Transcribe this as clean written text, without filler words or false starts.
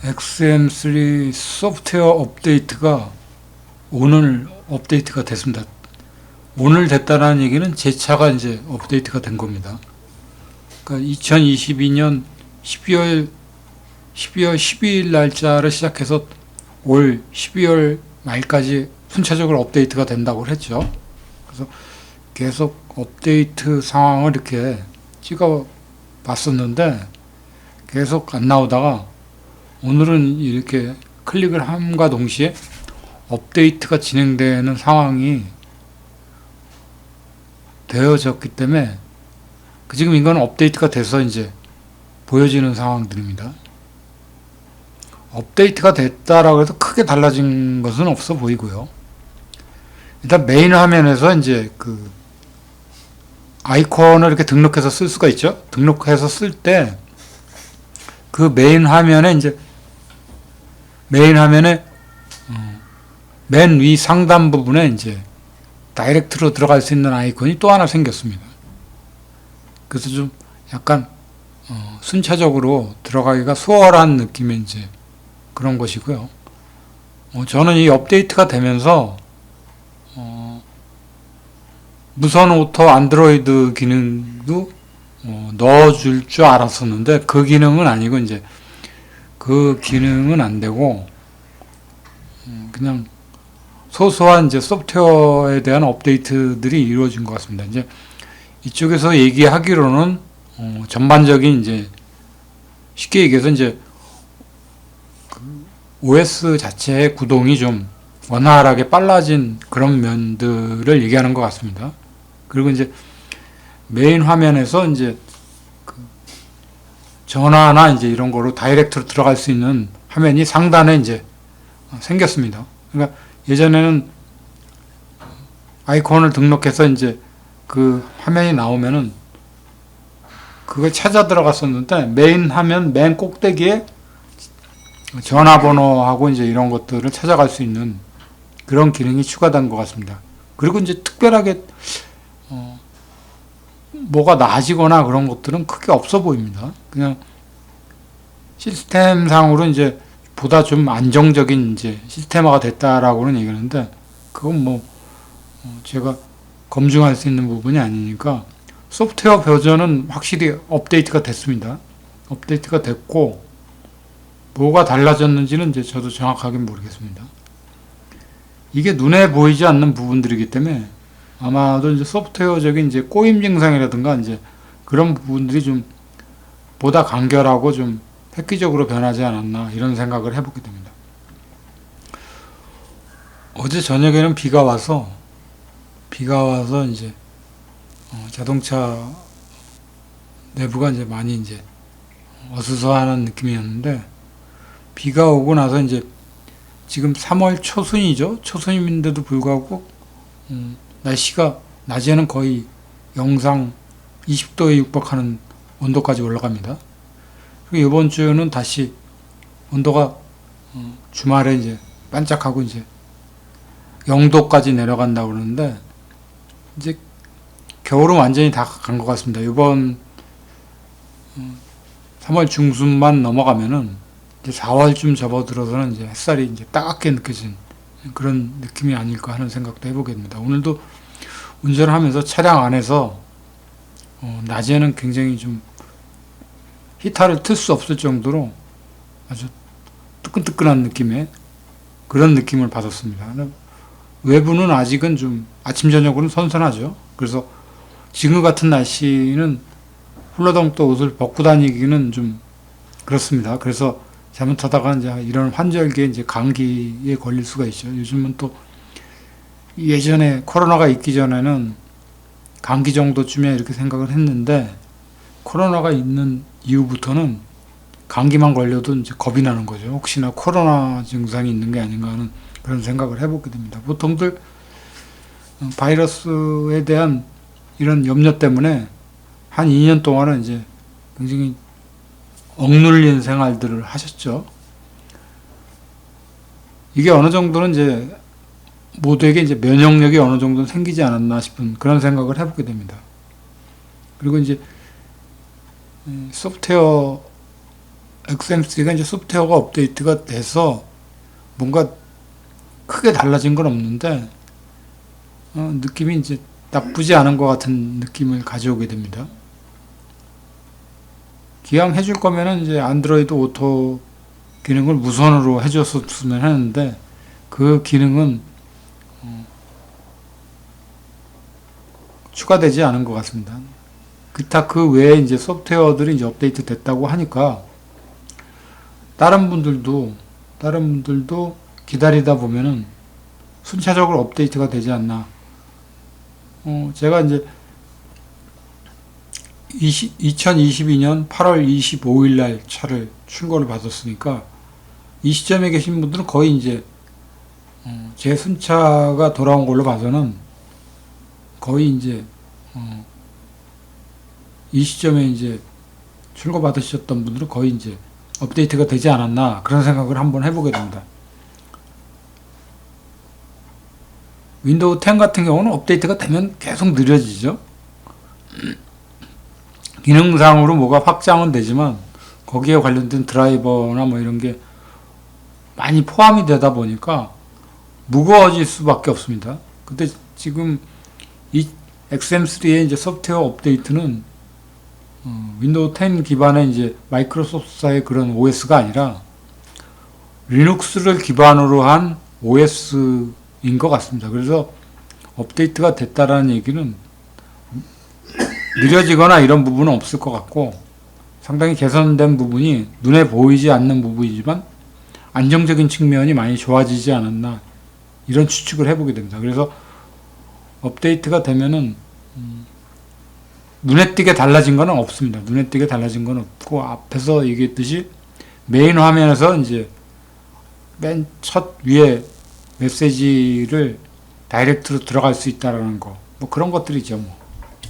XM3 소프트웨어 업데이트가 오늘 업데이트가 됐습니다. 오늘 됐다는 얘기는 제 차가 이제 업데이트가 된 겁니다. 그러니까 2022년 12월 12일 날짜를 시작해서 올 12월 말까지 순차적으로 업데이트가 된다고 했죠. 그래서 계속 업데이트 상황을 이렇게 찍어 봤었는데 계속 안 나오다가 오늘은 이렇게 클릭을 함과 동시에 업데이트가 진행되는 상황이 되어졌기 때문에 지금 이건 업데이트가 돼서 이제 보여지는 상황들입니다. 업데이트가 됐다라고 해서 크게 달라진 것은 없어 보이고요. 일단 메인 화면에서 이제 그 아이콘을 이렇게 등록해서 쓸 수가 있죠. 등록해서 쓸 때 그 메인 화면에 맨 위 상단 부분에 이제 다이렉트로 들어갈 수 있는 아이콘이 또 하나 생겼습니다. 그래서 좀 약간 순차적으로 들어가기가 수월한 느낌의 이제 그런 것이고요. 저는 이 업데이트가 되면서 무선 오토 안드로이드 기능도 넣어줄 줄 알았었는데 그 기능은 아니고 이제 그 기능은 안 되고 그냥 소소한 이제 소프트웨어에 대한 업데이트들이 이루어진 것 같습니다. 이제 이쪽에서 얘기하기로는 전반적인 이제 쉽게 얘기해서 이제 OS 자체의 구동이 좀 원활하게 빨라진 그런 면들을 얘기하는 것 같습니다. 그리고 이제 메인 화면에서 이제 그 전화나 이제 이런 거로 다이렉트로 들어갈 수 있는 화면이 상단에 이제 생겼습니다. 그러니까 예전에는 아이콘을 등록해서 이제 그 화면이 나오면은 그걸 찾아 들어갔었는데 메인 화면 맨 꼭대기에 전화번호하고 이제 이런 것들을 찾아갈 수 있는 그런 기능이 추가된 것 같습니다. 그리고 이제 특별하게 뭐가 나아지거나 그런 것들은 크게 없어 보입니다. 그냥 시스템상으로 이제 보다 좀 안정적인 이제 시스템화가 됐다라고는 얘기하는데 그건 뭐 제가 검증할 수 있는 부분이 아니니까 소프트웨어 버전은 확실히 업데이트가 됐습니다. 업데이트가 됐고 뭐가 달라졌는지는 이제 저도 정확하게 모르겠습니다. 이게 눈에 보이지 않는 부분들이기 때문에 아마도 이제 소프트웨어적인 이제 꼬임 증상이라든가 이제 그런 부분들이 좀 보다 간결하고 좀 획기적으로 변하지 않았나 이런 생각을 해보게 됩니다. 어제 저녁에는 비가 와서 이제 자동차 내부가 이제 많이 이제 어수선한 느낌이었는데 비가 오고 나서 이제 지금 3월 초순이죠. 초순인데도 불구하고 날씨가 낮에는 거의 영상 20도에 육박하는 온도까지 올라갑니다. 그리고 이번 주는 다시 온도가 주말에 이제 반짝하고 이제 0도까지 내려간다고 그러는데 이제 겨울은 완전히 다 간 것 같습니다. 이번 3월 중순만 넘어가면은 이제 4월쯤 접어들어서는 이제 햇살이 이제 따갑게 느껴진 그런 느낌이 아닐까 하는 생각도 해보게 됩니다. 오늘도 운전을 하면서 차량 안에서 낮에는 굉장히 좀 히터를 틀 수 없을 정도로 아주 뜨끈뜨끈한 느낌의 그런 느낌을 받았습니다. 외부는 아직은 좀 아침 저녁으로는 선선하죠. 그래서 지금 같은 날씨는 훌러덩또 옷을 벗고 다니기는 좀 그렇습니다. 그래서 잘못하다가 이제 이런 환절기에 이제 감기에 걸릴 수가 있죠. 요즘은 또 예전에 코로나가 있기 전에는 감기 정도쯤에 이렇게 생각을 했는데 코로나가 있는 이후부터는 감기만 걸려도 이제 겁이 나는 거죠. 혹시나 코로나 증상이 있는 게 아닌가 하는 그런 생각을 해보게 됩니다. 보통들 바이러스에 대한 이런 염려 때문에 한 2년 동안은 이제 굉장히 억눌린 생활들을 하셨죠. 이게 어느 정도는 이제 모두에게 이제 면역력이 어느 정도 생기지 않았나 싶은 그런 생각을 해보게 됩니다. 그리고 이제 소프트웨어에 XM3가 이제 소프트웨어가 업데이트가 돼서 뭔가 크게 달라진 건 없는데, 느낌이 이제 나쁘지 않은 것 같은 느낌을 가져오게 됩니다. 기왕 해줄 거면은 이제 안드로이드 오토 기능을 무선으로 해줬으면 하는데, 그 기능은 추가되지 않은 것 같습니다. 기타 그 외에 이제 소프트웨어들이 이제 업데이트 됐다고 하니까 다른 분들도 기다리다 보면은 순차적으로 업데이트가 되지 않나. 제가 이제 2022년 8월 25일 날 차를 출고를 받았으니까 이 시점에 계신 분들은 거의 이제 제 순차가 돌아온 걸로 봐서는 거의 이제 이 시점에 이제 출고 받으셨던 분들은 거의 이제 업데이트가 되지 않았나 그런 생각을 한번 해보게 됩니다. 윈도우 10 같은 경우는 업데이트가 되면 계속 느려지죠. 기능상으로 뭐가 확장은 되지만 거기에 관련된 드라이버나 뭐 이런 게 많이 포함이 되다 보니까 무거워질 수밖에 없습니다. 근데 지금 이 XM3의 이제 소프트웨어 업데이트는 윈도우 10 기반의 이제 마이크로소프트사의 그런 OS가 아니라 리눅스를 기반으로 한 OS인 것 같습니다. 그래서 업데이트가 됐다라는 얘기는 느려지거나 이런 부분은 없을 것 같고 상당히 개선된 부분이 눈에 보이지 않는 부분이지만 안정적인 측면이 많이 좋아지지 않았나 이런 추측을 해보게 됩니다. 그래서 업데이트가 되면은 눈에 띄게 달라진 건 없습니다. 눈에 띄게 달라진 건 없고 앞에서 얘기했듯이 메인 화면에서 이제 맨 첫 위에 메시지를 다이렉트로 들어갈 수 있다라는 거 뭐 그런 것들이죠. 뭐.